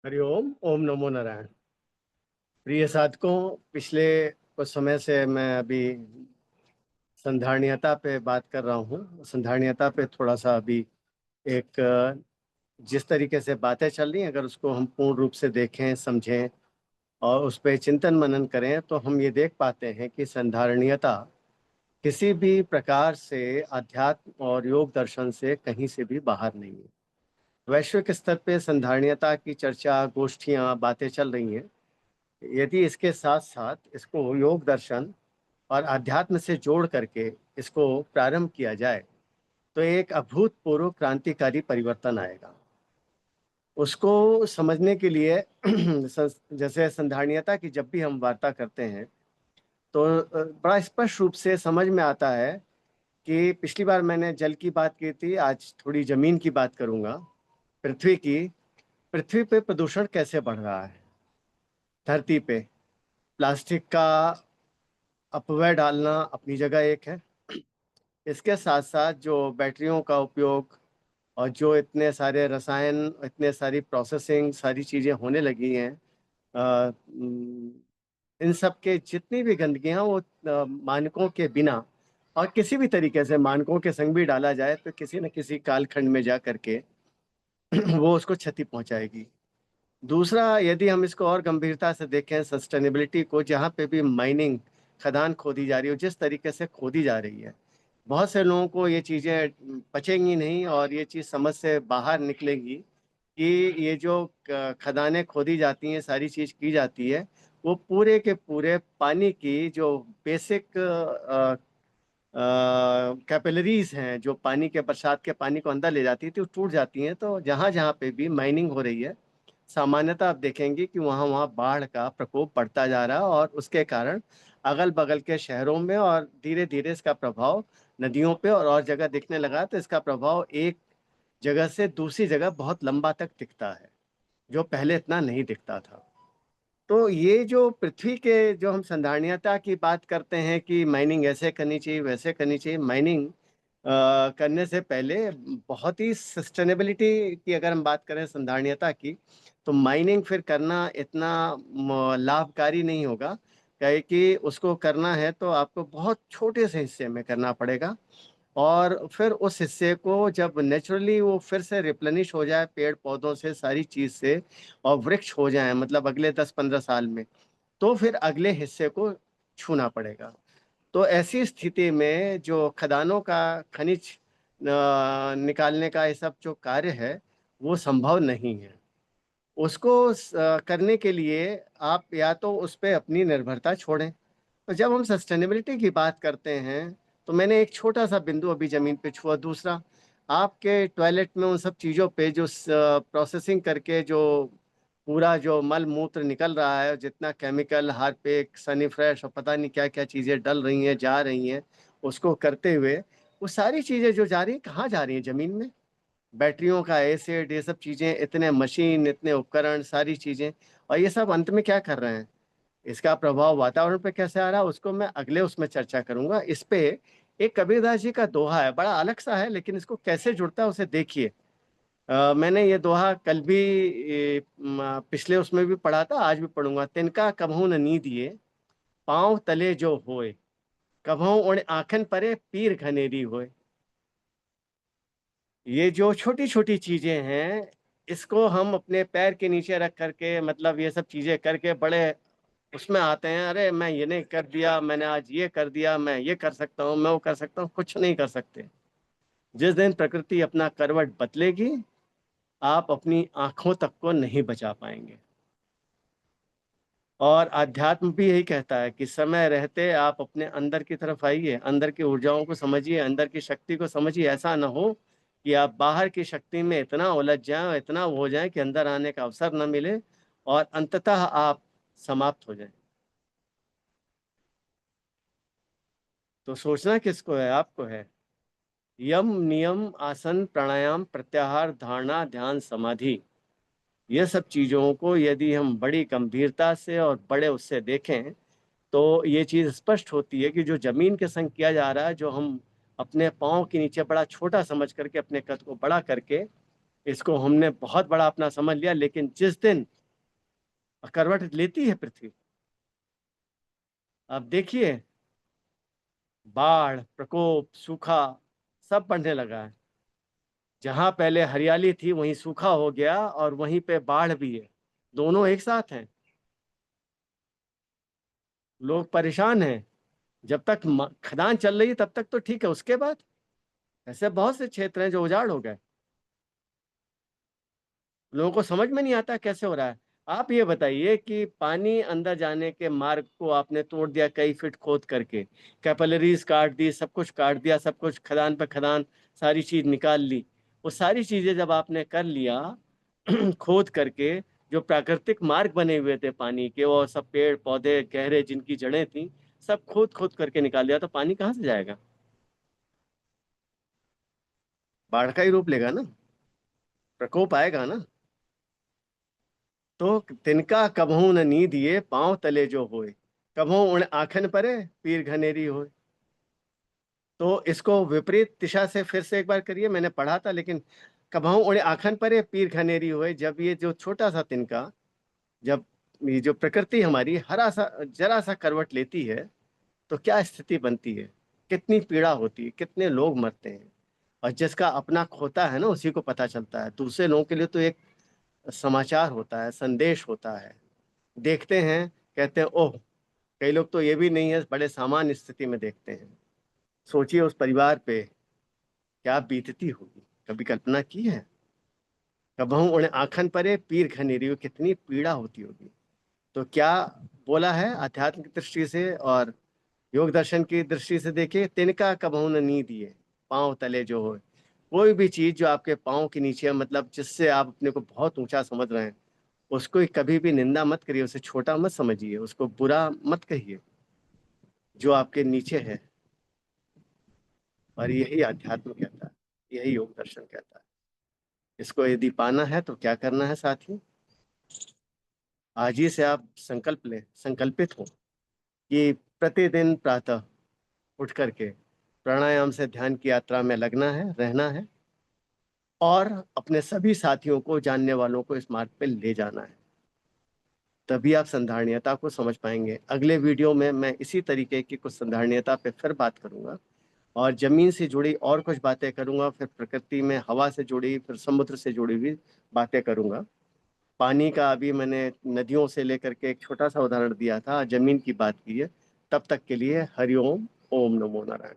हरिओम। ओम नमो नारायण। प्रिय साधकों, पिछले कुछ समय से मैं अभी संधारणीयता पे बात कर रहा हूँ। संधारणीयता पे थोड़ा सा अभी एक जिस तरीके से बातें चल रही हैं, अगर उसको हम पूर्ण रूप से देखें, समझें और उस पर चिंतन मनन करें तो हम ये देख पाते हैं कि संधारणीयता किसी भी प्रकार से अध्यात्म और योग दर्शन से कहीं से भी बाहर नहीं है। वैश्विक स्तर पे संधारणीयता की चर्चा, गोष्ठियाँ, बातें चल रही हैं। यदि इसके साथ साथ इसको योग दर्शन और अध्यात्म से जोड़ करके इसको प्रारंभ किया जाए तो एक अभूतपूर्व क्रांतिकारी परिवर्तन आएगा। उसको समझने के लिए जैसे संधारणीयता की जब भी हम वार्ता करते हैं तो बड़ा स्पष्ट रूप से समझ में आता है कि पिछली बार मैंने जल की बात की थी, आज थोड़ी जमीन की बात करूंगा। पृथ्वी की। पृथ्वी पे प्रदूषण कैसे बढ़ रहा है। धरती पे प्लास्टिक का अपव्यय डालना अपनी जगह एक है। इसके साथ साथ जो बैटरियों का उपयोग और जो इतने सारे रसायन, इतने सारी प्रोसेसिंग, सारी चीज़ें होने लगी हैं, इन सब के जितनी भी गंदगियां वो मानकों के बिना और किसी भी तरीके से मानकों के संग भी डाला जाए तो किसी न किसी कालखंड में जा करके वो उसको क्षति पहुंचाएगी। दूसरा, यदि हम इसको और गंभीरता से देखें, सस्टेनेबिलिटी को, जहाँ पे भी माइनिंग, खदान खोदी जा रही हो, जिस तरीके से खोदी जा रही है, बहुत से लोगों को ये चीज़ें पचेंगी नहीं और ये चीज़ समझ से बाहर निकलेगी कि ये जो खदानें खोदी जाती हैं, सारी चीज़ की जाती है, वो पूरे के पूरे पानी की जो बेसिक कैपिलरीज हैं, जो पानी के, बरसात के पानी को अंदर ले जाती थी, वो टूट जाती हैं। तो जहाँ जहाँ पे भी माइनिंग हो रही है, सामान्यतः आप देखेंगे कि वहाँ वहाँ बाढ़ का प्रकोप बढ़ता जा रहा है और उसके कारण अगल बगल के शहरों में और धीरे धीरे इसका प्रभाव नदियों पे और जगह दिखने लगा। तो इसका प्रभाव एक जगह से दूसरी जगह बहुत लंबा तक दिखता है, जो पहले इतना नहीं दिखता था। तो ये जो पृथ्वी के, जो हम संधारणीयता की बात करते हैं कि माइनिंग ऐसे करनी चाहिए, वैसे करनी चाहिए, माइनिंग करने से पहले बहुत ही सस्टेनेबिलिटी की अगर हम बात करें संधारणीयता की, तो माइनिंग फिर करना इतना लाभकारी नहीं होगा। क्या कि उसको करना है तो आपको बहुत छोटे से हिस्से में करना पड़ेगा और फिर उस हिस्से को जब नेचुरली वो फिर से रिप्लेनिश हो जाए पेड़ पौधों से, सारी चीज से, और वृक्ष हो जाए, मतलब अगले 10-15 साल में, तो फिर अगले हिस्से को छूना पड़ेगा। तो ऐसी स्थिति में जो खदानों का, खनिज निकालने का ये सब जो कार्य है वो संभव नहीं है। उसको करने के लिए आप या तो उस पर अपनी निर्भरता छोड़ें। तो जब हम सस्टेनेबिलिटी की बात करते हैं तो मैंने एक छोटा सा बिंदु अभी जमीन पे छुआ। दूसरा, आपके टॉयलेट में उन सब चीज़ों पे जो प्रोसेसिंग करके जो पूरा जो मल मूत्र निकल रहा है, जितना केमिकल, हार्पिक, सनी फ्रेश और पता नहीं क्या क्या चीज़ें डल रही हैं, जा रही हैं, उसको करते हुए वो सारी चीज़ें जो जा रही हैं, कहाँ जा रही हैं? ज़मीन में। बैटरियों का एसिड, ये सब चीज़ें, इतने मशीन, इतने उपकरण, सारी चीज़ें, और ये सब अंत में क्या कर रहे हैं? इसका प्रभाव वातावरण पे कैसे आ रहा है उसको मैं अगले उसमें चर्चा करूंगा। इस पे एक कबीरदास जी का दोहा है, बड़ा अलग सा है, लेकिन इसको कैसे जुड़ता है उसे देखिए। मैंने ये दोहा कल भी पिछले उसमें भी पढ़ा था, आज भी पढ़ूंगा। तिनका कभू न नीदिए, पांव तले जो होए, कभू उण आंखन परे, पीर घनेरी होए। ये जो छोटी छोटी चीजें हैं, इसको हम अपने पैर के नीचे रख करके, मतलब ये सब चीजें करके बड़े उसमें आते हैं, अरे मैं ये नहीं कर दिया, मैंने आज ये कर दिया, मैं ये कर सकता हूँ, मैं वो कर सकता हूँ। कुछ नहीं कर सकते। जिस दिन प्रकृति अपना करवट बदलेगी, आप अपनी आंखों तक को नहीं बचा पाएंगे। और अध्यात्म भी यही कहता है कि समय रहते आप अपने अंदर की तरफ आइए, अंदर की ऊर्जाओं को समझिए, अंदर की शक्ति को समझिए। ऐसा ना हो कि आप बाहर की शक्ति में इतना उलझ जाएं, इतना वो हो जाएं कि अंदर आने का अवसर न मिले और अंततः आप समाप्त हो जाएं। तो सोचना किसको है? आपको है। यम, नियम, आसन, प्राणायाम, प्रत्याहार, धारणा, ध्यान, समाधि, ये सब चीजों को यदि हम बड़ी गंभीरता से और बड़े उससे देखें तो ये चीज स्पष्ट होती है कि जो जमीन के संग किया जा रहा है, जो हम अपने पाँव के नीचे बड़ा छोटा समझ करके, अपने कद को बड़ा करके इसको हमने बहुत बड़ा अपना समझ लिया, लेकिन जिस दिन करवट लेती है पृथ्वी, अब देखिए बाढ़, प्रकोप, सूखा सब बढ़ने लगा है। जहां पहले हरियाली थी वहीं सूखा हो गया, और वहीं पे बाढ़ भी है। दोनों एक साथ हैं। लोग परेशान हैं। जब तक खदान चल रही है तब तक तो ठीक है, उसके बाद ऐसे बहुत से क्षेत्र हैं जो उजाड़ हो गए। लोगों को समझ में नहीं आता कैसे हो रहा है। आप ये बताइए कि पानी अंदर जाने के मार्ग को आपने तोड़ दिया कई फीट खोद करके, कैपिलरीज काट दी, सब कुछ काट दिया, सब कुछ खदान पे खदान, सारी चीज निकाल ली। वो सारी चीजें जब आपने कर लिया खोद करके, जो प्राकृतिक मार्ग बने हुए थे पानी के, और सब पेड़ पौधे गहरे जिनकी जड़ें थी, सब खोद खोद करके निकाल दिया, तो पानी कहाँ से जाएगा? बाढ़ का ही रूप लेगा ना, प्रकोप आएगा ना। तो तिनका कबहू न नीदिए पांव तले जो होए, कबहू उण आखन परे पीर घनेरी होए। तो इसको विपरीत दिशा से फिर से एक बार करिए, मैंने पढ़ा था लेकिन। कबहू उण आखन परे पीर घनेरी होए, जब ये जो छोटा सा तिनका, जब ये जो प्रकृति हमारी हरा सा जरा सा करवट लेती है, तो क्या स्थिति बनती है, कितनी पीड़ा होती है, कितने लोग मरते हैं। और जिसका अपना खोता है ना, उसी को पता चलता है। दूसरे लोगों के लिए तो एक समाचार होता है, संदेश होता है। देखते हैं, कहते हैं ओह। कई लोग तो ये भी नहीं है, बड़े सामान्य स्थिति में देखते हैं। सोचिए उस परिवार पे क्या बीतती होगी, कभी कल्पना की है? कबहू उन्हें आंखन परे पीर घनेरी हो, कितनी पीड़ा होती होगी। तो क्या बोला है आध्यात्मिक दृष्टि से और योग दर्शन की दृष्टि से? देखिए, तिनका कबहू न नी दिए पांव तले जो हो। कोई भी चीज जो आपके पांव के नीचे है, मतलब जिससे आप अपने को बहुत ऊंचा समझ रहे हैं, उसको कभी भी निंदा मत करिए, उसे छोटा मत समझिए, उसको बुरा मत कहिए। जो आपके नीचे है, और यही अध्यात्म कहता है, यही योग दर्शन कहता है। इसको यदि पाना है तो क्या करना है साथियों? आज ही से आप संकल्प लें, संकल्पित हो कि प्रतिदिन प्रातः उठ करके प्राणायाम से ध्यान की यात्रा में लगना है, रहना है, और अपने सभी साथियों को, जानने वालों को इस मार्ग पे ले जाना है। तभी आप संधारणीयता को समझ पाएंगे। अगले वीडियो में मैं इसी तरीके की कुछ संधारणीयता पे फिर बात करूंगा, और जमीन से जुड़ी और कुछ बातें करूंगा, फिर प्रकृति में हवा से जुड़ी, फिर समुद्र से जुड़ी हुई बातें करूंगा। पानी का अभी मैंने नदियों से लेकर के एक छोटा सा उदाहरण दिया था, जमीन की बात की है। तब तक के लिए हरिओम, ओम नमो नारायण।